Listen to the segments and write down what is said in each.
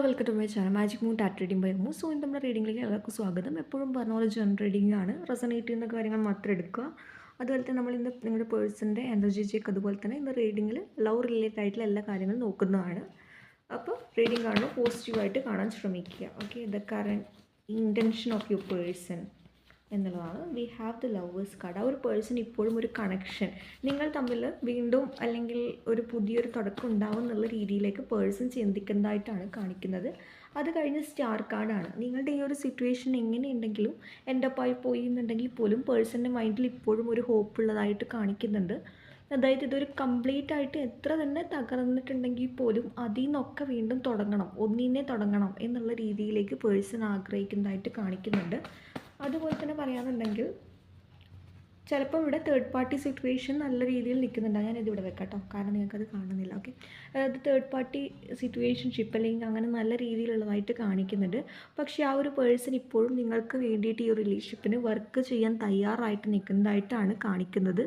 Welcome to my channel magic moon ടാറ്റ് reading by മൂ. So ഇന്ന് നമ്മുടെ റീഡിങ്ങിലേക്ക് എല്ലാവർക്കും സ്വാഗതം. എപ്പോഴും പറഞ്ഞ പോലെ ജനറൽ റീഡിംഗ് ആണ്. റെസണേറ്റ് ചെയ്യുന്ന കാര്യങ്ങൾ മാത്രം എടുക്കുക. അതുപോലെ തന്നെ നമ്മൾ ഇന്ന് നിങ്ങളുടെ പേഴ്സൻ്റെ എനർജി ചെക്ക്, അതുപോലെ തന്നെ ഇന്ന് റീഡിങ്ങിൽ ലവ് റിലേറ്റഡ് ആയിട്ടുള്ള എല്ലാ കാര്യങ്ങളും നോക്കുന്നതാണ്. അപ്പോൾ റീഡിംഗ് കാണുമ്പോൾ പോസിറ്റീവായിട്ട് കാണാൻ ശ്രമിക്കുക. Okay, the current intention of your person എന്നുള്ളതാണ്. We have the lovers card. ആ ഒരു പേഴ്സൺ ഇപ്പോഴും ഒരു കണക്ഷൻ നിങ്ങൾ തമ്മിൽ വീണ്ടും അല്ലെങ്കിൽ ഒരു പുതിയൊരു തുടക്കം ഉണ്ടാവും എന്നുള്ള രീതിയിലേക്ക് പേഴ്സൺ ചിന്തിക്കുന്നതായിട്ടാണ് കാണിക്കുന്നത്. അത് കഴിഞ്ഞ് സ്റ്റാർ കാർഡാണ്. നിങ്ങളുടെ ഈ ഒരു സിറ്റുവേഷൻ എങ്ങനെയുണ്ടെങ്കിലും എൻഡപ്പായി പോയി എന്നുണ്ടെങ്കിൽ പോലും പേഴ്സൻ്റെ മൈൻഡിൽ ഇപ്പോഴും ഒരു ഹോപ്പ് ഉള്ളതായിട്ട് കാണിക്കുന്നുണ്ട്. അതായത് ഇതൊരു കംപ്ലീറ്റ് ആയിട്ട് എത്ര തന്നെ തകർന്നിട്ടുണ്ടെങ്കിൽ പോലും അതിൽ നിന്നൊക്കെ വീണ്ടും തുടങ്ങണം, ഒന്നിനെ തുടങ്ങണം എന്നുള്ള രീതിയിലേക്ക് പേഴ്സൺ ആഗ്രഹിക്കുന്നതായിട്ട് കാണിക്കുന്നുണ്ട്. അതുപോലെ തന്നെ പറയാനുണ്ടെങ്കിൽ ചിലപ്പോൾ ഇവിടെ തേർഡ് പാർട്ടി സിറ്റുവേഷൻ നല്ല രീതിയിൽ നിൽക്കുന്നുണ്ട്. ഞാനിതിവിടെ വെക്കാം കേട്ടോ, കാരണം നിങ്ങൾക്കത് കാണുന്നില്ല. ഓക്കെ, അതായത് തേർഡ് പാർട്ടി സിറ്റുവേഷൻഷിപ്പ് അല്ലെങ്കിൽ അങ്ങനെ നല്ല രീതിയിലുള്ളതായിട്ട് കാണിക്കുന്നുണ്ട്. പക്ഷേ ആ ഒരു പേഴ്സൺ ഇപ്പോഴും നിങ്ങൾക്ക് വേണ്ടിയിട്ട് ഈ ഒരു റിലേഷൻഷിപ്പിന് വർക്ക് ചെയ്യാൻ തയ്യാറായിട്ട് നിൽക്കുന്നതായിട്ടാണ് കാണിക്കുന്നത്.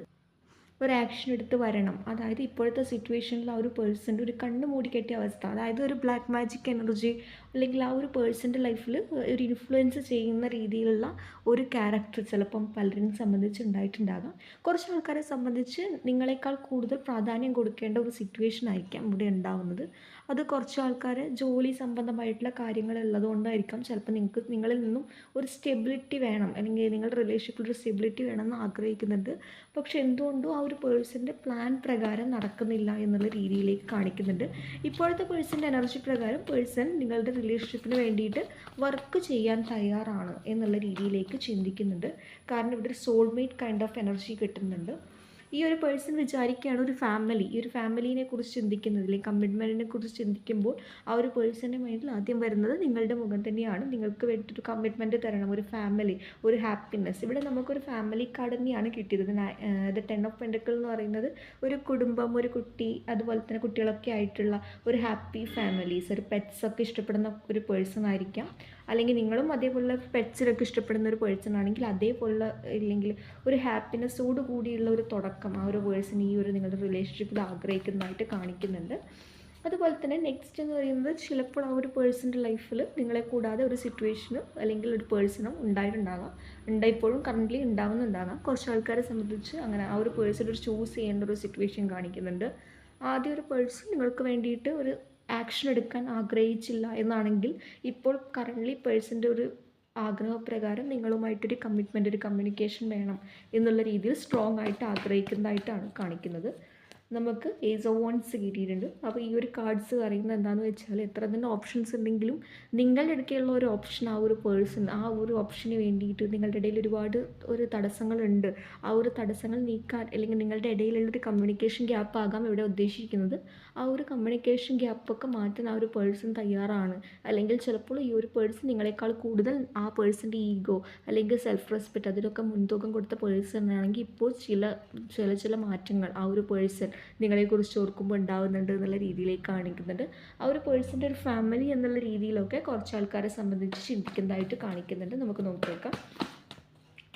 ഒരു ആക്ഷൻ എടുത്ത് വരണം. അതായത് ഇപ്പോഴത്തെ സിറ്റുവേഷനിൽ ആ ഒരു പേഴ്സൻ്റെ ഒരു കണ്ണ് മൂടിക്കെട്ടിയ അവസ്ഥ, അതായത് ഒരു ബ്ലാക്ക് മാജിക് എനർജി അല്ലെങ്കിൽ ആ ഒരു പേഴ്സൻ്റെ ലൈഫിൽ ഒരു ഇൻഫ്ലുവൻസ് ചെയ്യുന്ന രീതിയിലുള്ള ഒരു ക്യാരക്ടർ ചിലപ്പം പലരും സംബന്ധിച്ച് ഉണ്ടായിട്ടുണ്ടാകാം. കുറച്ച് ആൾക്കാരെ സംബന്ധിച്ച് നിങ്ങളെക്കാൾ കൂടുതൽ പ്രാധാന്യം കൊടുക്കേണ്ട ഒരു സിറ്റുവേഷൻ ആയിരിക്കാം ഇവിടെ ഉണ്ടാവുന്നത്. അത് കുറച്ച് ആൾക്കാർ ജോലി സംബന്ധമായിട്ടുള്ള കാര്യങ്ങൾ ഉള്ളതുകൊണ്ടായിരിക്കാം. ചിലപ്പോൾ നിങ്ങളിൽ നിന്നും ഒരു സ്റ്റെബിലിറ്റി വേണം, അല്ലെങ്കിൽ നിങ്ങളുടെ റിലേഷൻഷിപ്പിൽ ഒരു സ്റ്റെബിലിറ്റി വേണമെന്ന് ആഗ്രഹിക്കുന്നുണ്ട്. പക്ഷെ എന്തുകൊണ്ടും ആ ഒരു പേഴ്സൻ്റെ പ്ലാൻ പ്രകാരം നടക്കുന്നില്ല എന്നുള്ള രീതിയിലേക്ക് കാണിക്കുന്നുണ്ട്. ഇപ്പോഴത്തെ പേഴ്സൻ്റെ എനർജി പ്രകാരം പേഴ്സൺ നിങ്ങളുടെ റിലേഷൻഷിപ്പിന് വേണ്ടിയിട്ട് വർക്ക് ചെയ്യാൻ തയ്യാറാണ് എന്നുള്ള രീതിയിലേക്ക് ചിന്തിക്കുന്നുണ്ട്. കാരണം ഇവിടെ ഒരു സോൾമേറ്റ് കൈൻഡ് ഓഫ് എനർജി കിട്ടുന്നുണ്ട്. ഈ ഒരു പേഴ്സൺ വിചാരിക്കുകയാണ് ഒരു ഫാമിലി, ഈ ഒരു ഫാമിലീനെ കുറിച്ച് ചിന്തിക്കുന്നത് അല്ലെങ്കിൽ കമ്മിറ്റ്മെൻറ്റിനെ കുറിച്ച് ചിന്തിക്കുമ്പോൾ ആ ഒരു പേഴ്സൻ്റെ മൈൻഡിൽ ആദ്യം വരുന്നത് നിങ്ങളുടെ മുഖം തന്നെയാണ്. നിങ്ങൾക്ക് വേണ്ടിയിട്ടൊരു കമ്മിറ്റ്മെൻറ്റ് തരണം, ഒരു ഫാമിലി, ഒരു ഹാപ്പിനെസ്. ഇവിടെ നമുക്കൊരു ഫാമിലി കാർഡ് തന്നെയാണ് കിട്ടിയത്. ദ 10 ഓഫ് പെൻഡക്കിൾ എന്ന് പറയുന്നത് ഒരു കുടുംബം, ഒരു കുട്ടി, അതുപോലെ തന്നെ കുട്ടികളൊക്കെ ആയിട്ടുള്ള ഒരു ഹാപ്പി ഫാമിലീസ്, ഒരു പെറ്റ്സൊക്കെ ഇഷ്ടപ്പെടുന്ന ഒരു പേഴ്സൺ ആയിരിക്കാം. അല്ലെങ്കിൽ നിങ്ങളും അതേപോലുള്ള പെറ്റ്സിലൊക്കെ ഇഷ്ടപ്പെടുന്ന ഒരു പേഴ്സൺ ആണെങ്കിൽ അതേപോലുള്ള ഇല്ലെങ്കിൽ ഒരു ഹാപ്പിനെസ്സോട് കൂടിയുള്ള ഒരു തുടക്കം ആ ഒരു പേഴ്സൺ ഈ ഒരു നിങ്ങളുടെ റിലേഷൻഷിപ്പിൽ ആഗ്രഹിക്കുന്നതായിട്ട് കാണിക്കുന്നുണ്ട്. അതുപോലെ തന്നെ നെക്സ്റ്റ് എന്ന് പറയുന്നത് ചിലപ്പോൾ ആ ഒരു പേഴ്സൻ്റെ ലൈഫിൽ നിങ്ങളെ കൂടാതെ ഒരു സിറ്റുവേഷനും അല്ലെങ്കിൽ ഒരു പേഴ്സണും ഉണ്ടായിട്ടുണ്ടാകാം, ഇപ്പോഴും കറൻ്റ്ലി ഉണ്ടാവുന്നുണ്ടാകാം. കുറച്ച് ആൾക്കാരെ സംബന്ധിച്ച് അങ്ങനെ ആ ഒരു പേഴ്സൺ ഒരു ചൂസ് ചെയ്യേണ്ട ഒരു സിറ്റുവേഷൻ കാണിക്കുന്നുണ്ട്. ആദ്യം ഒരു പേഴ്സൺ നിങ്ങൾക്ക് വേണ്ടിയിട്ട് ഒരു ആക്ഷൻ എടുക്കാൻ ആഗ്രഹിച്ചില്ല എന്നാണെങ്കിൽ ഇപ്പോൾ കറൻ്റ്ലി പേഴ്സൻ്റെ ഒരു ആഗ്രഹപ്രകാരം നിങ്ങളുമായിട്ടൊരു കമ്മിറ്റ്മെൻറ്റ്, ഒരു കമ്മ്യൂണിക്കേഷൻ വേണം എന്നുള്ള രീതിയിൽ സ്ട്രോങ് ആയിട്ട് ആഗ്രഹിക്കുന്നതായിട്ടാണ് കാണിക്കുന്നത്. നമുക്ക് ഏസ് ഓഫ് വൺസ് കിട്ടിയിട്ടുണ്ട്. അപ്പോൾ ഈ ഒരു കാർഡ്സ് പറയുന്നത് എന്താണെന്ന് വെച്ചാൽ എത്ര തന്നെ ഓപ്ഷൻസ് ഉണ്ടെങ്കിലും നിങ്ങളുടെ ഇടയ്ക്കുള്ള ഒരു ഓപ്ഷൻ ആ ഒരു പേഴ്സൺ ആ ഒരു ഓപ്ഷന് വേണ്ടിയിട്ട് നിങ്ങളുടെ ഇടയിൽ ഒരുപാട് ഒരു തടസ്സങ്ങളുണ്ട്. ആ ഒരു തടസ്സങ്ങൾ നീക്കാൻ അല്ലെങ്കിൽ നിങ്ങളുടെ ഇടയിലുള്ളൊരു കമ്മ്യൂണിക്കേഷൻ ഗ്യാപ്പ് ആകാം ഇവിടെ ഉദ്ദേശിക്കുന്നത്. ആ ഒരു കമ്മ്യൂണിക്കേഷൻ ഗ്യാപ്പൊക്കെ മാറ്റാൻ ആ ഒരു പേഴ്സൺ തയ്യാറാണ്. അല്ലെങ്കിൽ ചിലപ്പോൾ ഈ ഒരു പേഴ്സൺ നിങ്ങളെക്കാൾ കൂടുതൽ ആ പേഴ്സൻ്റെ ഈഗോ അല്ലെങ്കിൽ സെൽഫ് റെസ്പെക്റ്റ് അതിലൊക്കെ മുൻതൂക്കം കൊടുത്ത പേഴ്സൺ ആണെങ്കിൽ ഇപ്പോൾ ചില മാറ്റങ്ങൾ ആ ഒരു പേഴ്സൺ നിങ്ങളെക്കുറിച്ച് ഓർക്കുമ്പോൾ ഉണ്ടാകുന്നുണ്ട് എന്നുള്ള രീതിയിലേക്ക് കാണിക്കുന്നുണ്ട്. ആ ഒരു പേഴ്സൻ്റെ ഒരു ഫാമിലി എന്നുള്ള രീതിയിലൊക്കെ കുറച്ച് ആൾക്കാരെ സംബന്ധിച്ച് ചിന്തിക്കുന്നതായിട്ട് കാണിക്കുന്നുണ്ട്. നമുക്ക് നോക്കിയേക്കാം.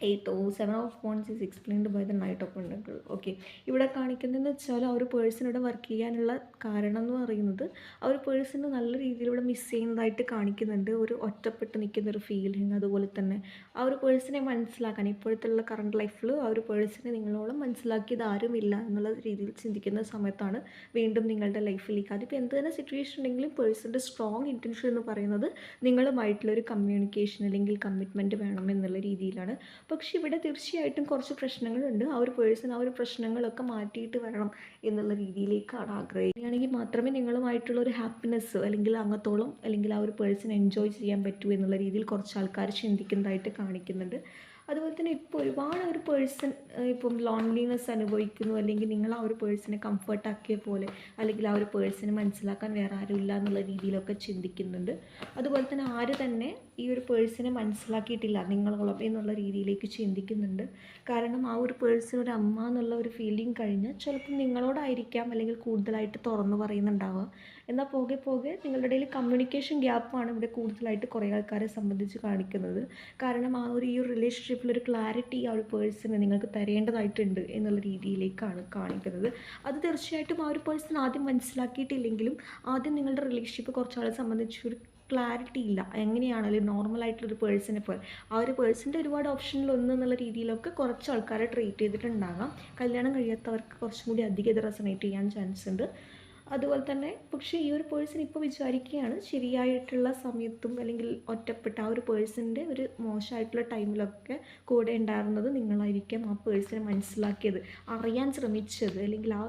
8 or 7 of Wands is explained by the Knight of Pentacles. Okay, ഇവിടെ കാണിക്കുന്നതെന്ന് വെച്ചാൽ ആ ഒരു പേഴ്സൺ ഇവിടെ വർക്ക് ചെയ്യാനുള്ള കാരണം എന്ന് പറയുന്നത് ആ ഒരു പേഴ്സണ് നല്ല രീതിയിൽ ഇവിടെ മിസ് ചെയ്യുന്നതായിട്ട് കാണിക്കുന്നുണ്ട്. ഒരു ഒറ്റപ്പെട്ട് നിൽക്കുന്ന ഒരു ഫീലിംഗ്, അതുപോലെ തന്നെ ആ ഒരു പേഴ്സണെ മനസ്സിലാക്കാൻ ഇപ്പോഴത്തെ കറണ്ട് ലൈഫിൽ ആ ഒരു പേഴ്സണെ നിങ്ങളോളം മനസ്സിലാക്കിയത് ആരുമില്ല എന്നുള്ള രീതിയിൽ ചിന്തിക്കുന്ന സമയത്താണ് വീണ്ടും നിങ്ങളുടെ ലൈഫിലേക്ക് അതിപ്പോൾ എന്ത് തന്നെ സിറ്റുവേഷൻ ഉണ്ടെങ്കിലും പേഴ്സൻ്റെ സ്ട്രോങ് ഇൻറ്റൻഷൻ എന്ന് പറയുന്നത് നിങ്ങളുമായിട്ടുള്ളൊരു കമ്മ്യൂണിക്കേഷൻ അല്ലെങ്കിൽ കമ്മിറ്റ്മെൻറ്റ് വേണം എന്നുള്ള രീതിയിലാണ്. പക്ഷേ ഇവിടെ തീർച്ചയായിട്ടും കുറച്ച് പ്രശ്നങ്ങളുണ്ട്. ആ ഒരു പേഴ്സൺ ആ ഒരു പ്രശ്നങ്ങളൊക്കെ മാറ്റിയിട്ട് വരണം എന്നുള്ള രീതിയിലേക്കാണ് ആഗ്രഹിക്കുകയാണെങ്കിൽ മാത്രമേ നിങ്ങളുമായിട്ടുള്ള ഒരു ഹാപ്പിനെസ് അല്ലെങ്കിൽ അങ്ങത്തോളം അല്ലെങ്കിൽ ആ ഒരു പേഴ്സൺ എൻജോയ് ചെയ്യാൻ പറ്റൂ എന്നുള്ള രീതിയിൽ കുറച്ച് ആൾക്കാർ ചിന്തിക്കുന്നതായിട്ട് കാണിക്കുന്നുണ്ട്. അതുപോലെ തന്നെ ഇപ്പോൾ ഒരുപാട് ഒരു പേഴ്സൺ ഇപ്പം ലോൺലിനെസ് അനുഭവിക്കുന്നു, അല്ലെങ്കിൽ നിങ്ങൾ ആ ഒരു പേഴ്സണെ കംഫർട്ടാക്കിയ പോലെ അല്ലെങ്കിൽ ആ ഒരു പേഴ്സണെ മനസ്സിലാക്കാൻ വേറെ ആരുമില്ല എന്നുള്ള രീതിയിലൊക്കെ ചിന്തിക്കുന്നുണ്ട്. അതുപോലെ തന്നെ ആര് തന്നെ ഈ ഒരു പേഴ്സണെ മനസ്സിലാക്കിയിട്ടില്ല നിങ്ങളോളം എന്നുള്ള രീതിയിലേക്ക് ചിന്തിക്കുന്നുണ്ട്. കാരണം ആ ഒരു പേഴ്സൺ ഒരു അമ്മ എന്നുള്ള ഒരു ഫീലിംഗ് കഴിഞ്ഞാൽ ചിലപ്പോൾ നിങ്ങളോടായിരിക്കാം അല്ലെങ്കിൽ കൂടുതലായിട്ട് തുറന്നു പറയുന്നുണ്ടാവുക. എന്നാൽ പോകെ പോകെ നിങ്ങളുടെ ഇടയിൽ കമ്മ്യൂണിക്കേഷൻ ഗ്യാപ്പാണ് ഇവിടെ കൂടുതലായിട്ട് കുറേ ആൾക്കാരെ സംബന്ധിച്ച് കാണിക്കുന്നത്. കാരണം ആ ഒരു ഈ ഒരു റിലേഷൻഷിപ്പിലൊരു ക്ലാരിറ്റി ആ ഒരു പേഴ്സണ് നിങ്ങൾക്ക് തരേണ്ടതായിട്ടുണ്ട് എന്നുള്ള രീതിയിലേക്കാണ് കാണിക്കുന്നത്. അത് തീർച്ചയായിട്ടും ആ ഒരു പേഴ്സൺ ആദ്യം മനസ്സിലാക്കിയിട്ടില്ലെങ്കിലും ആദ്യം നിങ്ങളുടെ റിലേഷൻഷിപ്പ് കുറച്ചാളെ സംബന്ധിച്ച് ഒരു ക്ലാരിറ്റി ഇല്ല. എങ്ങനെയാണ് അല്ലെങ്കിൽ നോർമലായിട്ടുള്ളൊരു പേഴ്സണെ പോലെ ആ ഒരു പേഴ്സൻ്റെ ഒരുപാട് ഓപ്ഷനിൽ ഒന്ന് എന്നുള്ള രീതിയിലൊക്കെ കുറച്ച് ആൾക്കാരെ ട്രീറ്റ് ചെയ്തിട്ടുണ്ടാകാം. കല്യാണം കഴിയാത്തവർക്ക് കുറച്ചും കൂടി അധികം ഇത് റെസണേറ്റ് ചെയ്യാൻ ചാൻസ് ഉണ്ട്. അതുപോലെ തന്നെ പക്ഷേ ഈ ഒരു പേഴ്സൺ ഇപ്പോൾ വിചാരിക്കുകയാണ് ശരിയായിട്ടുള്ള സമയത്തും അല്ലെങ്കിൽ ഒറ്റപ്പെട്ട ആ ഒരു പേഴ്സൻ്റെ ഒരു മോശമായിട്ടുള്ള ടൈമിലൊക്കെ കൂടെ ഉണ്ടായിരുന്നത് നിങ്ങളായിരിക്കാം. ആ പേഴ്സണെ മനസ്സിലാക്കിയത്, അറിയാൻ ശ്രമിച്ചത്, അല്ലെങ്കിൽ ആ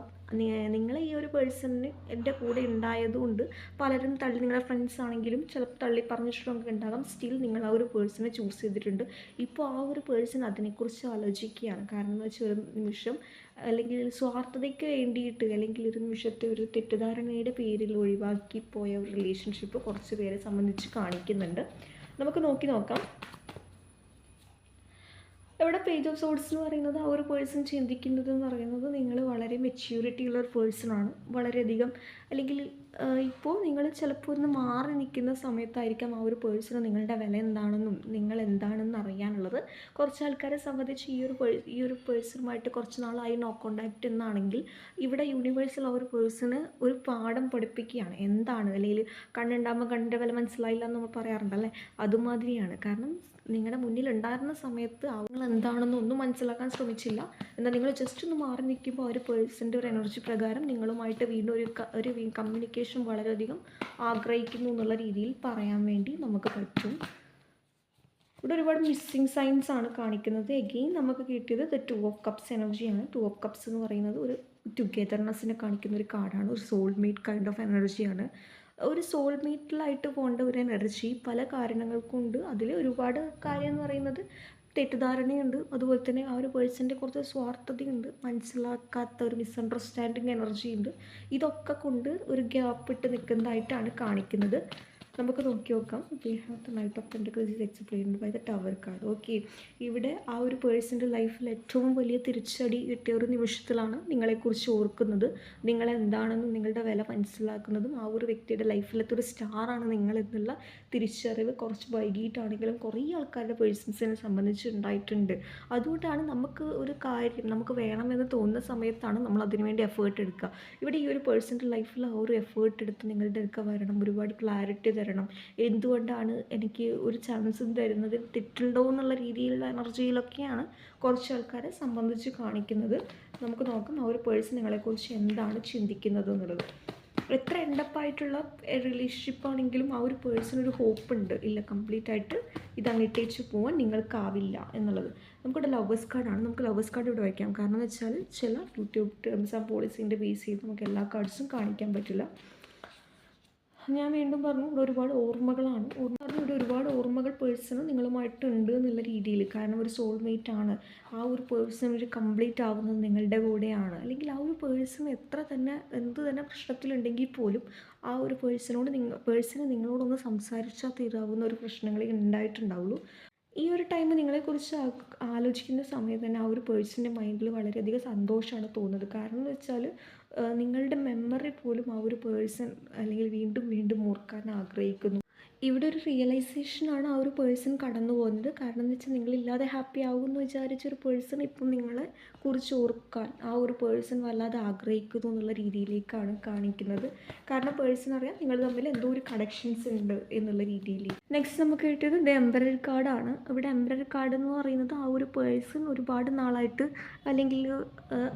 നിങ്ങൾ ഈ ഒരു പേഴ്സണിന് എൻ്റെ കൂടെ ഉണ്ടായതുകൊണ്ട് പലരും തള്ളി, നിങ്ങളുടെ ഫ്രണ്ട്സ് ആണെങ്കിലും ചിലപ്പോൾ തള്ളി പറഞ്ഞിട്ടൊക്കെ ഉണ്ടാകാം. സ്റ്റിൽ നിങ്ങൾ ആ ഒരു പേഴ്സണെ ചൂസ് ചെയ്തിട്ടുണ്ട്. ഇപ്പോൾ ആ ഒരു പേഴ്സൺ അതിനെക്കുറിച്ച് ആലോചിക്കുകയാണ്. കാരണം എന്ന് വെച്ചാൽ ഒരു നിമിഷം അല്ലെങ്കിൽ സ്വാർത്ഥതയ്ക്ക് വേണ്ടിയിട്ട് അല്ലെങ്കിൽ ഒരു നിമിഷത്തെ ഒരു തെറ്റിദ്ധാരണയുടെ പേരിൽ ഒഴിവാക്കി പോയ ഒരു റിലേഷൻഷിപ്പ് കുറച്ച് പേരെ സംബന്ധിച്ച് കാണിക്കുന്നുണ്ട്. നമുക്ക് നോക്കാം. ഇവിടെ പേജ് ഓഫ് സോർട്സ് എന്ന് പറയുന്നത് ആ ഒരു പേഴ്സൺ ചിന്തിക്കുന്നത് എന്ന് പറയുന്നത് നിങ്ങൾ വളരെ മെച്യൂരിറ്റി ഉള്ള ഒരു പേഴ്സണാണ്. വളരെയധികം അല്ലെങ്കിൽ ഇപ്പോൾ നിങ്ങൾ ചിലപ്പോൾ ഒന്ന് മാറി നിൽക്കുന്ന സമയത്തായിരിക്കാം ആ ഒരു പേഴ്സണ് നിങ്ങളുടെ വില എന്താണെന്നും നിങ്ങൾ എന്താണെന്ന് അറിയാനുള്ളത്. കുറച്ച് ആൾക്കാരെ സംബന്ധിച്ച് ഈ ഒരു പേഴ്സണുമായിട്ട് കുറച്ച് നാളായി നോ കോണ്ടാക്റ്റ് എന്നാണെങ്കിൽ ഇവിടെ യൂണിവേഴ്സൽ ആ ഒരു പേഴ്സണ് ഒരു പാഠം പഠിപ്പിക്കുകയാണ്. എന്താണ് അല്ലെങ്കിൽ കണ്ണുണ്ടാകുമ്പോൾ കണ്ണിൻ്റെ വില മനസ്സിലായില്ല എന്ന് നമ്മൾ പറയാറുണ്ടല്ലേ, അതുമാതിരിയാണ്. കാരണം നിങ്ങളുടെ മുന്നിൽ ഉണ്ടായിരുന്ന സമയത്ത് നിങ്ങൾ എന്താണെന്ന് ഒന്നും മനസ്സിലാക്കാൻ ശ്രമിച്ചില്ല. എന്നാൽ നിങ്ങൾ ജസ്റ്റ് ഒന്ന് മാറി നിൽക്കുമ്പോൾ ആ ഒരു പേഴ്സൻ്റെ ഒരു എനർജി പ്രകാരം നിങ്ങളുമായിട്ട് വീണ്ടും ഒരു കമ്മ്യൂണിക്കേഷൻ വളരെയധികം ആഗ്രഹിക്കുന്നു എന്നുള്ള രീതിയിൽ പറയാൻ വേണ്ടി നമുക്ക് പറ്റും. ഇവിടെ ഒരുപാട് മിസ്സിങ് സൈൻസ് ആണ് കാണിക്കുന്നത്. എഗെയിൻ നമുക്ക് കിട്ടിയത് ദ 2 ഓഫ് കപ്സ് എനർജിയാണ്. 2 ഓഫ് കപ്സ് എന്ന് പറയുന്നത് ഒരു ടുഗെദർനെസ്സിനെ കാണിക്കുന്ന ഒരു കാർഡാണ്. ഒരു സോൾമേറ്റ് കൈൻഡ് ഓഫ് എനർജിയാണ്. ഒരു സോൾമേറ്റിലായിട്ട് പോകേണ്ട ഒരു എനർജി പല കാരണങ്ങൾ കൊണ്ട്. അതിൽ ഒരുപാട് കാര്യം എന്ന് പറയുന്നത് തെറ്റിദ്ധാരണയുണ്ട്. അതുപോലെ തന്നെ ആ ഒരു പേഴ്സൻ്റെ കുറച്ച് സ്വാർത്ഥതയുണ്ട്, മനസ്സിലാക്കാത്ത ഒരു മിസ്അണ്ടർസ്റ്റാൻഡിങ് എനർജി ഉണ്ട്. ഇതൊക്കെ കൊണ്ട് ഒരു ഗ്യാപ്പ് ഇട്ട് നിൽക്കുന്നതായിട്ടാണ് കാണിക്കുന്നത്. നമുക്ക് നോക്കാം. We have the knight of pentacles is explained by the tower card. Okay, ഇവിടെ ആ ഒരു പേഴ്സൻ്റെ ലൈഫിൽ ഏറ്റവും വലിയ തിരിച്ചടി കിട്ടിയ ഒരു നിമിഷത്തിലാണ് നിങ്ങളെക്കുറിച്ച് ഓർക്കുന്നത്. നിങ്ങളെന്താണെന്നും നിങ്ങളുടെ വില മനസ്സിലാക്കുന്നതും ആ ഒരു വ്യക്തിയുടെ ലൈഫിലത്തെ ഒരു സ്റ്റാറാണ് നിങ്ങളെന്നുള്ള തിരിച്ചറിവ് കുറച്ച് വൈകിട്ടാണെങ്കിലും കുറേ ആൾക്കാരുടെ പേഴ്സൺസിനെ സംബന്ധിച്ച് ഉണ്ടായിട്ടുണ്ട്. അതുകൊണ്ടാണ് നമുക്ക് ഒരു കാര്യം നമുക്ക് വേണമെന്ന് തോന്നുന്ന സമയത്താണ് നമ്മൾ അതിനുവേണ്ടി എഫേർട്ട് എടുക്കുക. ഇവിടെ ഈ ഒരു പേഴ്സൻ്റെ ലൈഫിൽ ആ ഒരു എഫേർട്ട് എടുത്ത് നിങ്ങളുടെ അടുക്ക വരണം, ഒരുപാട് ക്ലാരിറ്റി തരണം. എന്തുകൊണ്ടാണ് എനിക്ക് ഒരു ചാൻസും തരുന്നത്, തെറ്റുണ്ടോ എന്നുള്ള രീതിയിലുള്ള എനർജിയിലൊക്കെയാണ് കുറച്ച് ആൾക്കാരെ സംബന്ധിച്ച് കാണിക്കുന്നത്. നമുക്ക് നോക്കാം ആ ഒരു പേഴ്സൺ നിങ്ങളെക്കുറിച്ച് എന്താണ് ചിന്തിക്കുന്നത് എന്നുള്ളത്. എത്ര എൻഡപ്പായിട്ടുള്ള റിലേഷൻഷിപ്പാണെങ്കിലും ആ ഒരു പേഴ്സണൊരു ഹോപ്പ് ഉണ്ട്, ഇല്ല കംപ്ലീറ്റ് ആയിട്ട് ഇത് അങ്ങിട്ടേച്ച് പോകാൻ നിങ്ങൾക്കാവില്ല എന്നുള്ളത്. നമുക്കിവിടെ ലവേഴ്സ് കാർഡാണ്. നമുക്ക് ലവേഴ്സ് കാർഡ് ഇവിടെ വയ്ക്കാം. കാരണം എന്ന് വെച്ചാൽ ചില യൂട്യൂബ് ടേംസ് ആൻഡ് പോളിസീൻ്റെ ബേസ് ചെയ്ത് നമുക്ക് എല്ലാ കാർഡ്സും കാണിക്കാൻ പറ്റില്ല. ഞാൻ വീണ്ടും പറഞ്ഞു ഇവിടെ ഒരുപാട് ഓർമ്മകളാണ്. ഇവിടെ ഒരുപാട് ഓർമ്മകൾ പേഴ്സണ് നിങ്ങളുമായിട്ടുണ്ട് എന്നുള്ള രീതിയിൽ. കാരണം ഒരു സോൾമേറ്റ് ആണ്. ആ ഒരു പേഴ്സൺ ഒരു കംപ്ലീറ്റ് ആവുന്നത് നിങ്ങളുടെ കൂടെയാണ്. അല്ലെങ്കിൽ ആ ഒരു പേഴ്സൺ എന്ത് തന്നെ പ്രശ്നത്തിലുണ്ടെങ്കിൽ പോലും ആ ഒരു പേഴ്സണ് നിങ്ങളോടൊന്ന് സംസാരിച്ചാൽ തീരാവുന്ന ഒരു പ്രശ്നങ്ങളെ ഉണ്ടായിട്ടുണ്ടാവുള്ളൂ. ഈ ഒരു ടൈം നിങ്ങളെക്കുറിച്ച് ആലോചിക്കുന്ന സമയത്ത് തന്നെ ആ ഒരു പേഴ്സൻ്റെ മൈൻഡിൽ വളരെയധികം സന്തോഷമാണ് തോന്നുന്നത്. കാരണം എന്ന് വെച്ചാൽ നിങ്ങളുടെ മെമ്മറി പോലും ആ ഒരു പേഴ്സൺ അല്ലെങ്കിൽ വീണ്ടും വീണ്ടും ഓർക്കാൻ ആഗ്രഹിക്കുന്നു. ഇവിടെ ഒരു റിയലൈസേഷനാണ് ആ ഒരു പേഴ്സൺ കടന്നു പോകുന്നത്. കാരണം എന്ന് വെച്ചാൽ നിങ്ങളില്ലാതെ ഹാപ്പി ആകുമെന്ന് വിചാരിച്ചൊരു പേഴ്സൺ ഇപ്പം നിങ്ങളെ കുറിച്ച് ഓർക്കാൻ ആ ഒരു പേഴ്സൺ വല്ലാതെ ആഗ്രഹിക്കുന്നു എന്നുള്ള രീതിയിലേക്കാണ് കാണിക്കുന്നത്. കാരണം പേഴ്സൺ അറിയാം നിങ്ങൾ തമ്മിൽ എന്തോ ഒരു കണക്ഷൻസ് ഉണ്ട് എന്നുള്ള രീതിയിൽ. നെക്സ്റ്റ് നമുക്ക് കിട്ടിയത് ദ എംപറർ കാർഡാണ്. ഇവിടെ എംപറർ കാർഡ് എന്ന് പറയുന്നത് ആ ഒരു പേഴ്സൺ ഒരുപാട് നാളായിട്ട് അല്ലെങ്കിൽ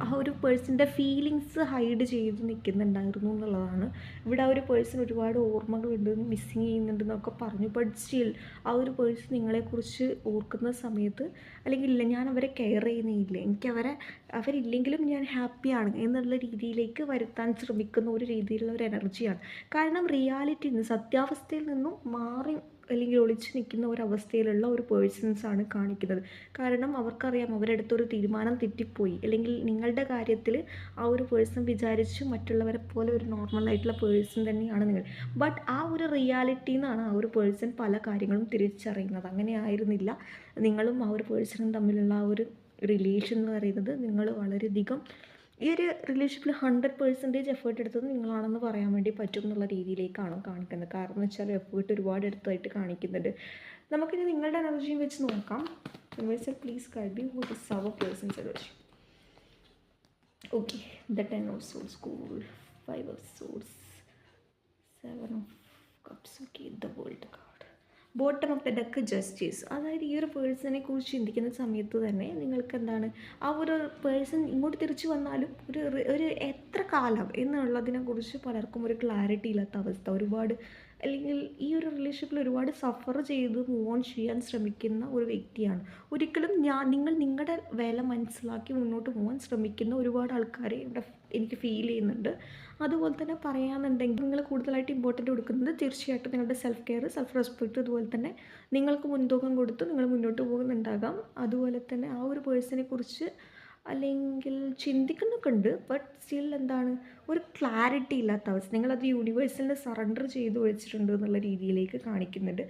ആ ഒരു പേഴ്സൻ്റെ ഫീലിങ്സ് ഹൈഡ് ചെയ്ത് നിൽക്കുന്നുണ്ടായിരുന്നു എന്നുള്ളതാണ്. ഇവിടെ ആ ഒരു പേഴ്സൺ ഒരുപാട് ഓർമ്മകളുണ്ട്, മിസ്സിങ് ചെയ്യുന്നുണ്ടെന്നൊക്കെ പറഞ്ഞു. ബട്ട് സ്റ്റിൽ ആ ഒരു പേഴ്സൺ നിങ്ങളെക്കുറിച്ച് ഓർക്കുന്ന സമയത്ത് അല്ലെങ്കിൽ ഇല്ല ഞാൻ അവരെ കെയർ ചെയ്യുന്നില്ല, എനിക്ക് അവരില്ലെങ്കിലും ഞാൻ ഹാപ്പിയാണ് എന്നുള്ള രീതിയിലേക്ക് വരുത്താൻ ശ്രമിക്കുന്ന ഒരു രീതിയിലുള്ള ഒരു എനർജിയാണ്. കാരണം റിയാലിറ്റിയിൽ നിന്ന് സത്യാവസ്ഥയിൽ നിന്നും മാറി അല്ലെങ്കിൽ ഒളിച്ചു നിൽക്കുന്ന ഒരവസ്ഥയിലുള്ള ഒരു പേഴ്സൺസാണ് കാണിക്കുന്നത്. കാരണം അവർക്കറിയാം അവരെടുത്തൊരു തീരുമാനം തെറ്റിപ്പോയി, അല്ലെങ്കിൽ നിങ്ങളുടെ കാര്യത്തിൽ ആ ഒരു പേഴ്സൺ വിചാരിച്ച് മറ്റുള്ളവരെ പോലെ ഒരു നോർമലായിട്ടുള്ള പേഴ്സൺ തന്നെയാണ് നിങ്ങൾ. ബട്ട് ആ ഒരു റിയാലിറ്റിയിൽ നിന്നാണ് ആ ഒരു പേഴ്സൺ പല കാര്യങ്ങളും തിരിച്ചറിയുന്നത്. അങ്ങനെ ആയിരുന്നില്ല നിങ്ങളും ആ ഒരു പേഴ്സണും തമ്മിലുള്ള ആ ഒരു റിലേഷൻ എന്ന് പറയുന്നത്. നിങ്ങൾ വളരെയധികം ഈ ഒരു റിലേഷൻഷിപ്പിൽ 100% എഫേർട്ട് എടുത്തത് നിങ്ങളാണെന്ന് പറയാൻ വേണ്ടി പറ്റും എന്നുള്ള രീതിയിലേക്കാണ് കാണിക്കുന്നത്. കാരണം എന്ന് വെച്ചാൽ എഫേർട്ട് ഒരുപാട് എടുത്തായിട്ട് കാണിക്കുന്നുണ്ട്. നമുക്കിനി നിങ്ങളുടെ എനർജിയും വെച്ച് നോക്കാം. Universal please guide me what is our person's എനർജി. Okay, the 10 of swords, cool, 5 of swords, 7 of cups. Okay, the world card. Bottom of the deck justice. അതായത് ഈ ഒരു പേഴ്സണെ കുറിച്ച് ചിന്തിക്കുന്ന സമയത്ത് തന്നെ നിങ്ങൾക്ക് എന്താണ്, ആ ഒരു പേഴ്സൺ ഇങ്ങോട്ട് തിരിച്ചു വന്നാലും ഒരു എത്ര കാലം എന്നുള്ളതിനെക്കുറിച്ച് പലർക്കും ഒരു ക്ലാരിറ്റി ഇല്ലാത്ത അവസ്ഥ. ഒരുപാട് അല്ലെങ്കിൽ ഈ ഒരു റിലേഷൻഷിപ്പിൽ ഒരുപാട് സഫർ ചെയ്ത് മൂവ് ഓൺ ചെയ്യാൻ ശ്രമിക്കുന്ന ഒരു വ്യക്തിയാണ്. ഒരിക്കലും നിങ്ങൾ നിങ്ങളുടെ വില മനസ്സിലാക്കി മുന്നോട്ട് പോകാൻ ശ്രമിക്കുന്ന ഒരുപാട് ആൾക്കാരെ ഇവിടെ എനിക്ക് ഫീൽ ചെയ്യുന്നുണ്ട്. അതുപോലെ തന്നെ പറയാമെന്നുണ്ടെങ്കിൽ നിങ്ങൾ കൂടുതലായിട്ട് ഇമ്പോർട്ടൻ്റ് കൊടുക്കുന്നത് തീർച്ചയായിട്ടും നിങ്ങളുടെ സെൽഫ് കെയർ, സെൽഫ് റെസ്പെക്റ്റ്, അതുപോലെ തന്നെ നിങ്ങൾക്ക് മുൻതൂക്കം കൊടുത്ത് നിങ്ങൾ മുന്നോട്ട് പോകുന്നുണ്ടാകാം. അതുപോലെ തന്നെ ആ ഒരു പേഴ്സണെ കുറിച്ച് അല്ലെങ്കിൽ ചിന്തിക്കുന്നൊക്കെ ഉണ്ട്, ബട്ട് സ്റ്റിൽ എന്താണ്, ഒരു ക്ലാരിറ്റി ഇല്ലാത്ത അവസ്ഥ. നിങ്ങളത് യൂണിവേഴ്സലിന് സറണ്ടർ ചെയ്ത് വെച്ചിട്ടുണ്ട് എന്നുള്ള രീതിയിലേക്ക് കാണിക്കുന്നുണ്ട്.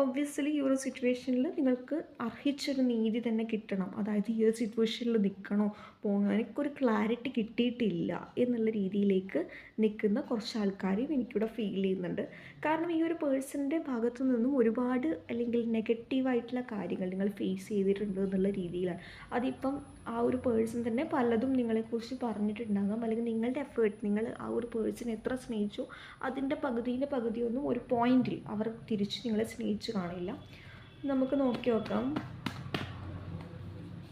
ഒബ്വിയസ്ലി ഈ ഒരു സിറ്റുവേഷനിൽ നിങ്ങൾക്ക് അർഹിച്ചൊരു നീതി തന്നെ കിട്ടണം. അതായത് ഈ ഒരു സിറ്റുവേഷനിൽ നിൽക്കണോ പോകണോ, എനിക്കൊരു ക്ലാരിറ്റി കിട്ടിയിട്ടില്ല എന്നുള്ള രീതിയിലേക്ക് നിൽക്കുന്ന കുറച്ച് ആൾക്കാരെയും എനിക്കിവിടെ ഫീൽ ചെയ്യുന്നുണ്ട്. കാരണം ഈ ഒരു പേഴ്സണിൻ്റെ ഭാഗത്തു നിന്നും ഒരുപാട് അല്ലെങ്കിൽ നെഗറ്റീവായിട്ടുള്ള കാര്യങ്ങൾ നിങ്ങൾ ഫേസ് ചെയ്തിട്ടുണ്ട് എന്നുള്ള രീതിയിലാണ്. അതിപ്പം ആ ഒരു പേഴ്സൺ തന്നെ പലതും നിങ്ങളെക്കുറിച്ച് പറഞ്ഞിട്ടുണ്ടാകാം, അല്ലെങ്കിൽ നിങ്ങളുടെ എഫേർട്ട്, നിങ്ങൾ ആ ഒരു പേഴ്സൺ എത്ര സ്നേഹിച്ചു അതിൻ്റെ പകുതിയൊന്നും ഒരു പോയിന്റിൽ അവർ തിരിച്ച് നിങ്ങളെ സ്നേഹിച്ചു കാണില്ല. നമുക്ക് നോക്കി നോക്കാം.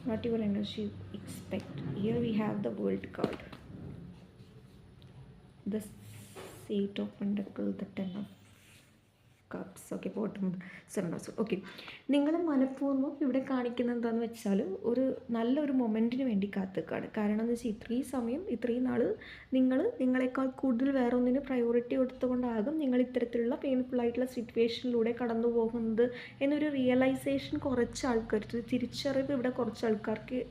What your energy expect. Here we have the world card, the eight of pentacle, the ten of cups. Okay, bottom seven of swords. Okay, നിങ്ങൾ മനഃപൂർവ്വം ഇവിടെ കാണിക്കുന്നത് എന്താണെന്ന് വെച്ചാൽ ഒരു നല്ലൊരു മൊമെൻറ്റിന് വേണ്ടി കാത്തുക്കാണ്. കാരണം എന്ന് വെച്ചാൽ ഇത്രയും നാൾ നിങ്ങളെക്കാൾ കൂടുതൽ വേറെ ഒന്നിന് പ്രയോറിറ്റി കൊടുത്തുകൊണ്ടാകും നിങ്ങൾ ഇത്തരത്തിലുള്ള പെയിൻഫുള്ളായിട്ടുള്ള സിറ്റുവേഷനിലൂടെ കടന്നു പോകുന്നത് എന്നൊരു റിയലൈസേഷൻ കുറച്ച് ആൾക്കാർക്ക്, തിരിച്ചറിവ് ഇവിടെ കുറച്ച് ആൾക്കാർക്ക്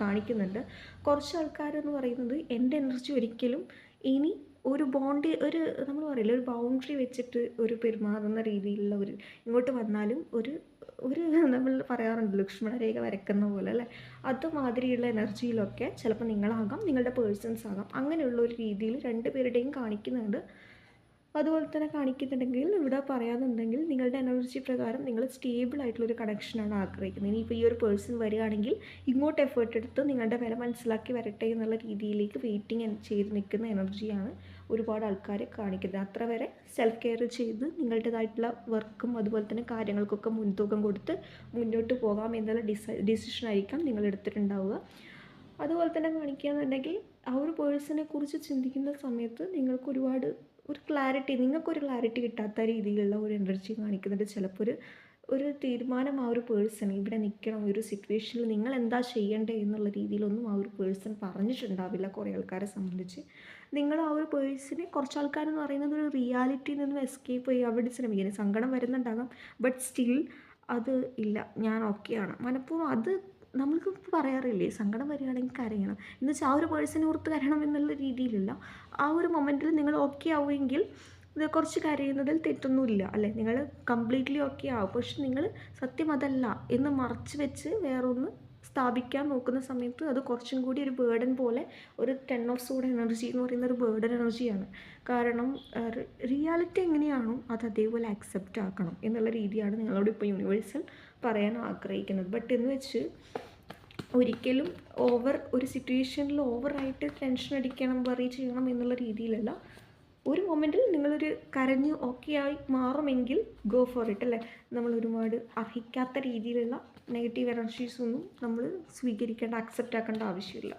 കാണിക്കുന്നുണ്ട്. കുറച്ച് ആൾക്കാരെന്ന് പറയുന്നത് എൻ്റെ എനർജി ഒരിക്കലും ഇനി ഒരു നമ്മൾ പറയില്ല, ഒരു ബൗണ്ടറി വെച്ചിട്ട് ഒരു പെരുമാറുന്ന രീതിയിലുള്ള ഒരു ഇങ്ങോട്ട് വന്നാലും ഒരു നമ്മൾ പറയാറുണ്ട് ലക്ഷ്മണരേഖ വരയ്ക്കുന്ന പോലെ അല്ലേ, അതുമാതിരിയുള്ള എനർജിയിലൊക്കെ ചിലപ്പോൾ നിങ്ങളാകാം, നിങ്ങളുടെ പേഴ്സൺസ് ആകാം, അങ്ങനെയുള്ള ഒരു രീതിയിൽ രണ്ടുപേരുടെയും കാണിക്കുന്നുണ്ട്. അതുപോലെ തന്നെ കാണിക്കുന്നുണ്ടെങ്കിൽ ഇവിടെ പറയാമെന്നുണ്ടെങ്കിൽ നിങ്ങളുടെ എനർജി പ്രകാരം നിങ്ങൾ സ്റ്റേബിൾ ആയിട്ടുള്ളൊരു കണക്ഷനാണ് ആഗ്രഹിക്കുന്നത്. ഇനിയിപ്പോൾ ഈ ഒരു പേഴ്സൺ വരികയാണെങ്കിൽ ഇങ്ങോട്ട് എഫേർട്ട് എടുത്ത് നിങ്ങളുടെ വില മനസ്സിലാക്കി വരട്ടെ എന്നുള്ള രീതിയിലേക്ക് വെയിറ്റിംഗ് ചെയ്ത് നിൽക്കുന്ന എനർജിയാണ് ഒരുപാട് ആൾക്കാരെ കാണിക്കുന്നത്. അത്ര വരെ സെൽഫ് കെയർ ചെയ്ത് നിങ്ങളുടേതായിട്ടുള്ള വർക്കും അതുപോലെ തന്നെ കാര്യങ്ങൾക്കൊക്കെ മുൻതൂക്കം കൊടുത്ത് മുന്നോട്ട് പോകാം എന്നുള്ള ഡിസിഷനായിരിക്കാം നിങ്ങൾ എടുത്തിട്ടുണ്ടാവുക. അതുപോലെ തന്നെ കാണിക്കുകയെന്നുണ്ടെങ്കിൽ ആ ഒരു പേഴ്സണെ കുറിച്ച് ചിന്തിക്കുന്ന സമയത്ത് നിങ്ങൾക്കൊരുപാട് നിങ്ങൾക്കൊരു ക്ലാരിറ്റി കിട്ടാത്ത രീതിയിലുള്ള ഒരു എനർജി കാണിക്കുന്നുണ്ട്. ചിലപ്പോൾ ഒരു തീരുമാനം ആ ഒരു പേഴ്സൺ ഇവിടെ നിൽക്കണം, ഒരു സിറ്റുവേഷനിൽ നിങ്ങൾ എന്താ ചെയ്യേണ്ടത് എന്നുള്ള രീതിയിലൊന്നും ആ ഒരു പേഴ്സൺ പറഞ്ഞിട്ടുണ്ടാവില്ല. കുറേ ആൾക്കാരെ സംബന്ധിച്ച് നിങ്ങൾ ആ ഒരു പേഴ്സണെ, കുറച്ച് ആൾക്കാരെന്ന് പറയുന്നത് ഒരു റിയാലിറ്റിയിൽ നിന്നും എസ്കേപ്പ് ചെയ്യാൻ വേണ്ടി ശ്രമിക്കുന്നത്. സങ്കടം വരുന്നുണ്ടാകാം, ബട്ട് സ്റ്റിൽ അത് ഇല്ല, ഞാൻ ഓക്കെയാണ് മനഃപൂർവ്വം. അത് നമ്മൾക്ക് പറയാറില്ലേ, സങ്കടം വരികയാണെങ്കിൽ കരയണം എന്ന് വെച്ചാൽ ആ ഒരു പേഴ്സണെ ഓർത്ത് കരയണം എന്നുള്ള രീതിയിലല്ല. ആ ഒരു മൊമെൻറ്റിൽ നിങ്ങൾ ഓക്കെ ആവുമെങ്കിൽ ഇത് കുറച്ച് കരയുന്നതിൽ തെറ്റൊന്നുമില്ല അല്ലേ, നിങ്ങൾ കംപ്ലീറ്റ്ലി ഓക്കെ ആവും. പക്ഷെ നിങ്ങൾ സത്യം അതല്ല എന്ന് മറച്ച് വെച്ച് വേറൊന്ന് സ്ഥാപിക്കാൻ നോക്കുന്ന സമയത്ത് അത് കുറച്ചും കൂടി ഒരു ബേർഡൻ പോലെ, ഒരു 10 ഓഫ് സോഡ് എനർജി എന്ന് പറയുന്ന ഒരു ബേർഡൻ എനർജിയാണ്. കാരണം റിയാലിറ്റി എങ്ങനെയാണോ അത് അതേപോലെ അക്സെപ്റ്റ് ആക്കണം എന്നുള്ള രീതിയാണ് നിങ്ങളോട് ഇപ്പോൾ യൂണിവേഴ്സൽ പറയാൻ ആഗ്രഹിക്കുന്നത്. ബട്ട് എന്ന് വെച്ച് ഒരിക്കലും ഒരു സിറ്റുവേഷനിൽ ഓവറായിട്ട് ടെൻഷൻ അടിക്കണം, വറി ചെയ്യണം എന്നുള്ള രീതിയിലല്ല. ഒരു മൊമെൻറ്റിൽ നിങ്ങളൊരു കരഞ്ഞ് ഓക്കെ ആയി മാറുമെങ്കിൽ ഗോ ഫോർ ഇറ്റ് അല്ലേ. നമ്മൾ ഒരുപാട് അർഹിക്കാത്ത രീതിയിലുള്ള നെഗറ്റീവ് എനർജീസൊന്നും നമ്മൾ സ്വീകരിക്കേണ്ട, അക്സെപ്റ്റ് ആക്കേണ്ട ആവശ്യമില്ല.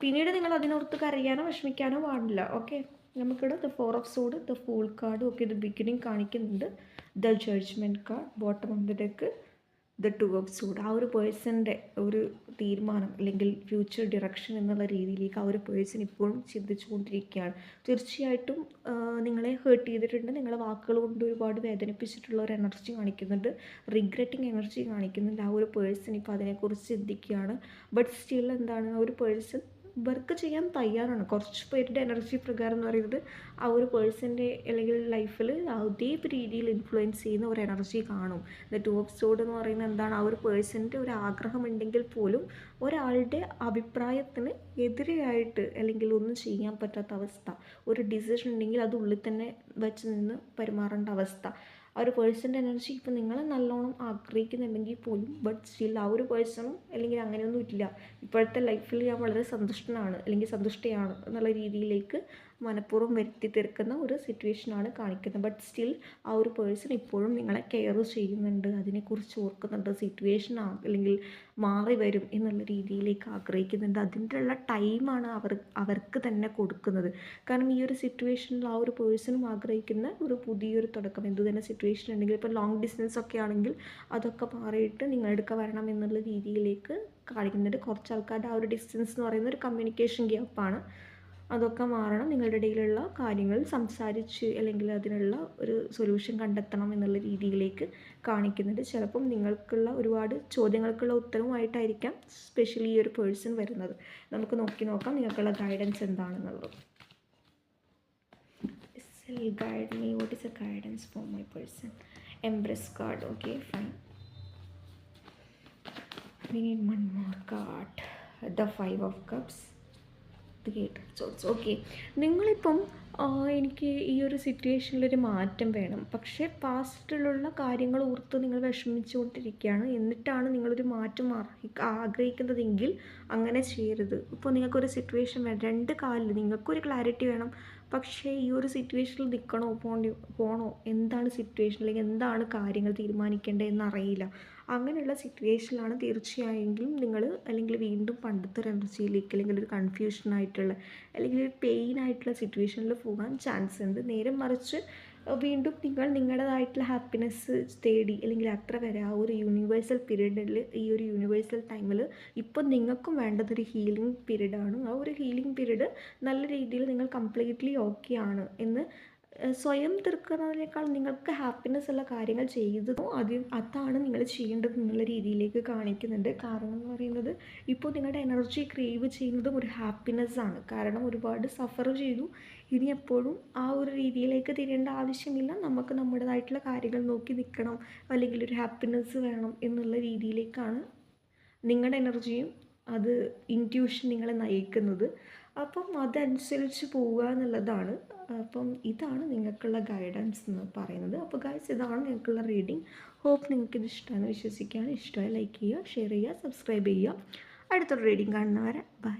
പിന്നീട് നിങ്ങൾ അതിനോർത്ത് കരയാനോ വിഷമിക്കാനോ പാടില്ല. ഓക്കെ, നമുക്കിവിടെ the 4 of sword, the fool card, okay, the beginning കാണിക്കുന്നുണ്ട്, the judgement card, bottom of the deck, the 2 of sword. ആ ഒരു പേഴ്സൻ്റെ ഒരു തീരുമാനം അല്ലെങ്കിൽ ഫ്യൂച്ചർ ഡിറക്ഷൻ എന്നുള്ള രീതിയിലേക്ക് ആ ഒരു പേഴ്സൺ ഇപ്പോഴും ചിന്തിച്ചുകൊണ്ടിരിക്കുകയാണ്. തീർച്ചയായിട്ടും നിങ്ങളെ ഹേർട്ട് ചെയ്തിട്ടുണ്ട്, നിങ്ങളെ വാക്കുകൾ കൊണ്ട് ഒരുപാട് വേദനിപ്പിച്ചിട്ടുള്ള ഒരു എനർജി കാണിക്കുന്നുണ്ട്, റിഗ്രറ്റിംഗ് എനർജി കാണിക്കുന്നുണ്ട്. ആ ഒരു പേഴ്സൺ ഇപ്പോൾ അതിനെക്കുറിച്ച് ചിന്തിക്കുകയാണ്. ബട്ട് സ്റ്റിൽ എന്താണ്, ആ ഒരു പേഴ്സൺ വർക്ക് ചെയ്യാൻ തയ്യാറാണ്. കുറച്ച് പേരുടെ എനർജി പ്രകാരം എന്ന് പറയുന്നത് ആ ഒരു പേഴ്സൻ്റെ അല്ലെങ്കിൽ ലൈഫിൽ അതേ രീതിയിൽ ഇൻഫ്ലുവൻസ് ചെയ്യുന്ന ഒരു എനർജി കാണും. ദ 2 ഓഫ് സോഡ് എന്ന് പറയുന്നത് എന്താണ്, ആ ഒരു പേഴ്സൻ്റെ ഒരു ആഗ്രഹമുണ്ടെങ്കിൽ പോലും ഒരാളുടെ അഭിപ്രായത്തിന് എതിരെയായിട്ട് അല്ലെങ്കിൽ ഒന്നും ചെയ്യാൻ പറ്റാത്ത അവസ്ഥ, ഒരു ഡിസിഷൻ ഉണ്ടെങ്കിൽ അത് ഉള്ളിൽ തന്നെ വെച്ച് നിന്ന് പെരുമാറേണ്ട അവസ്ഥ. ആ ഒരു പേഴ്സൻ്റെ എനർജി ഇപ്പോൾ നിങ്ങൾ നല്ലോണം ആഗ്രഹിക്കുന്നുണ്ടെങ്കിൽ പോലും ബട്ട് സ്റ്റിൽ ആ ഒരു പേഴ്സണും അല്ലെങ്കിൽ അങ്ങനെയൊന്നും ഇല്ല, ഇപ്പോഴത്തെ ലൈഫിൽ ഞാൻ വളരെ സന്തുഷ്ടനാണ് അല്ലെങ്കിൽ സന്തുഷ്ടയാണ് എന്നുള്ള രീതിയിലേക്ക് മനഃപൂർവ്വം വരുത്തി തീർക്കുന്ന ഒരു സിറ്റുവേഷനാണ് കാണിക്കുന്നത്. ബട്ട് സ്റ്റിൽ ആ ഒരു പേഴ്സൺ ഇപ്പോഴും നിങ്ങളെ കെയർ ചെയ്യുന്നുണ്ട്, അതിനെക്കുറിച്ച് ഓർക്കുന്നുണ്ട്, സിറ്റുവേഷൻ അല്ലെങ്കിൽ മാറി വരും എന്നുള്ള രീതിയിലേക്ക് ആഗ്രഹിക്കുന്നുണ്ട്. അതിൻ്റെ ഉള്ള ടൈമാണ് അവർക്ക് തന്നെ കൊടുക്കുന്നത്. കാരണം ഈ ഒരു സിറ്റുവേഷനിൽ ആ ഒരു പേഴ്സണും ആഗ്രഹിക്കുന്ന ഒരു പുതിയൊരു തുടക്കം, എന്തു തന്നെ സിറ്റുവേഷൻ ഉണ്ടെങ്കിൽ, ഇപ്പോൾ ലോങ് ഡിസ്റ്റൻസ് ഒക്കെ ആണെങ്കിൽ അതൊക്കെ മാറിയിട്ട് നിങ്ങളുടെ അടുക്ക വരണം എന്നുള്ള രീതിയിലേക്ക് കാണിക്കുന്നുണ്ട്. കുറച്ച് ആൾക്കാരുടെ ആ ഒരു ഡിസ്റ്റൻസ് എന്ന് പറയുന്ന ഒരു കമ്മ്യൂണിക്കേഷൻ ഗ്യാപ്പാണ്. അതൊക്കെ മാറണം, നിങ്ങളുടെ ഇടയിലുള്ള കാര്യങ്ങൾ സംസാരിച്ച് അല്ലെങ്കിൽ അതിനുള്ള ഒരു സൊല്യൂഷൻ കണ്ടെത്തണം എന്നുള്ള രീതിയിലേക്ക് കാണിക്കുന്നുണ്ട്. ചിലപ്പം നിങ്ങൾക്കുള്ള ഒരുപാട് ചോദ്യങ്ങൾക്കുള്ള ഉത്തരവുമായിട്ടായിരിക്കാം സ്പെഷ്യലി ഈ ഒരു പേഴ്സൺ വരുന്നത്. നമുക്ക് നോക്കാം നിങ്ങൾക്കുള്ള ഗൈഡൻസ് എന്താണെന്നുള്ളത്. Guide me, what is A guidance for my person? Embrace card. Okay, fine. We need one more card. The 5 of Cups. The 8 of Swords. Okay, നിങ്ങളിപ്പം എനിക്ക് ഈ ഒരു സിറ്റുവേഷനിലൊരു മാറ്റം വേണം, പക്ഷേ പാസ്റ്റിലുള്ള കാര്യങ്ങൾ ഓർത്ത് നിങ്ങൾ വിഷമിച്ചുകൊണ്ടിരിക്കുകയാണ്, എന്നിട്ടാണ് നിങ്ങളൊരു മാറ്റം ആഗ്രഹിക്കുന്നതെങ്കിൽ അങ്ങനെ ചെയ്യരുത്. ഇപ്പോൾ നിങ്ങൾക്കൊരു സിറ്റുവേഷൻ വേണം, രണ്ട് കാലിൽ നിങ്ങൾക്കൊരു ക്ലാരിറ്റി വേണം, പക്ഷേ ഈ ഒരു സിറ്റുവേഷനിൽ നിൽക്കണോ പോണോ, എന്താണ് സിറ്റുവേഷൻ അല്ലെങ്കിൽ എന്താണ് കാര്യങ്ങൾ തീരുമാനിക്കേണ്ടതെന്ന് അറിയില്ല. അങ്ങനെയുള്ള സിറ്റുവേഷനിലാണ് തീർച്ചയായെങ്കിലും നിങ്ങൾ അല്ലെങ്കിൽ വീണ്ടും പണ്ടത്തെ ഒരു എനർജിയിലേക്ക് അല്ലെങ്കിൽ ഒരു കൺഫ്യൂഷനായിട്ടുള്ള അല്ലെങ്കിൽ ഒരു പെയിനായിട്ടുള്ള സിറ്റുവേഷനിൽ പോകാൻ ചാൻസ് ഉണ്ട്. നേരെ മറിച്ച് വീണ്ടും നിങ്ങൾ നിങ്ങളുടേതായിട്ടുള്ള ഹാപ്പിനെസ് തേടി അല്ലെങ്കിൽ അത്ര വരെ ആ ഒരു യൂണിവേഴ്സൽ പീരീഡിൽ, ഈ ഒരു യൂണിവേഴ്സൽ ടൈമിൽ ഇപ്പോൾ നിങ്ങൾക്കും വേണ്ടതൊരു ഹീലിംഗ് പീരീഡാണ്. ആ ഒരു ഹീലിംഗ് പീരീഡ് നല്ല രീതിയിൽ നിങ്ങൾ കംപ്ലീറ്റ്ലി ഓക്കെ ആണ് എന്ന് സ്വയം തീർക്കുന്നതിനേക്കാൾ നിങ്ങൾക്ക് ഹാപ്പിനെസ് ഉള്ള കാര്യങ്ങൾ ചെയ്തതോ അതാണ് നിങ്ങൾ ചെയ്യേണ്ടത് എന്നുള്ള രീതിയിലേക്ക് കാണിക്കുന്നുണ്ട്. കാരണം എന്ന് പറയുന്നത് ഇപ്പോൾ നിങ്ങളുടെ എനർജി ക്രേവ് ചെയ്യുന്നതും ഒരു ഹാപ്പിനെസ്സാണ്. കാരണം ഒരുപാട് സഫർ ചെയ്തു, ഇനി എപ്പോഴും ആ ഒരു രീതിയിലേക്ക് തിരിയേണ്ട ആവശ്യമില്ല, നമുക്ക് നമ്മുടേതായിട്ടുള്ള കാര്യങ്ങൾ നോക്കി നിൽക്കണം, അല്ലെങ്കിൽ ഒരു ഹാപ്പിനെസ് വേണം എന്നുള്ള രീതിയിലേക്കാണ് നിങ്ങളുടെ എനർജിയും അത് ഇൻറ്റ്യൂഷൻ നിങ്ങളെ നയിക്കുന്നത്. അപ്പം അതനുസരിച്ച് പോവുക എന്നുള്ളതാണ്. അപ്പം ഇതാണ് നിങ്ങൾക്കുള്ള ഗൈഡൻസ് എന്ന് പറയുന്നത്. അപ്പോൾ ഗൈസ്, ഇതാണ് നിങ്ങൾക്കുള്ള റീഡിങ്. ഹോപ്പ് നിങ്ങൾക്കിത് ഇഷ്ടമാണെന്ന് വിശ്വസിക്കുകയാണ്. ഇഷ്ടമായി ലൈക്ക് ചെയ്യുക, ഷെയർ ചെയ്യുക, സബ്സ്ക്രൈബ് ചെയ്യുക. അടുത്തൊരു റീഡിങ് കാണുന്നവരെ ബൈ.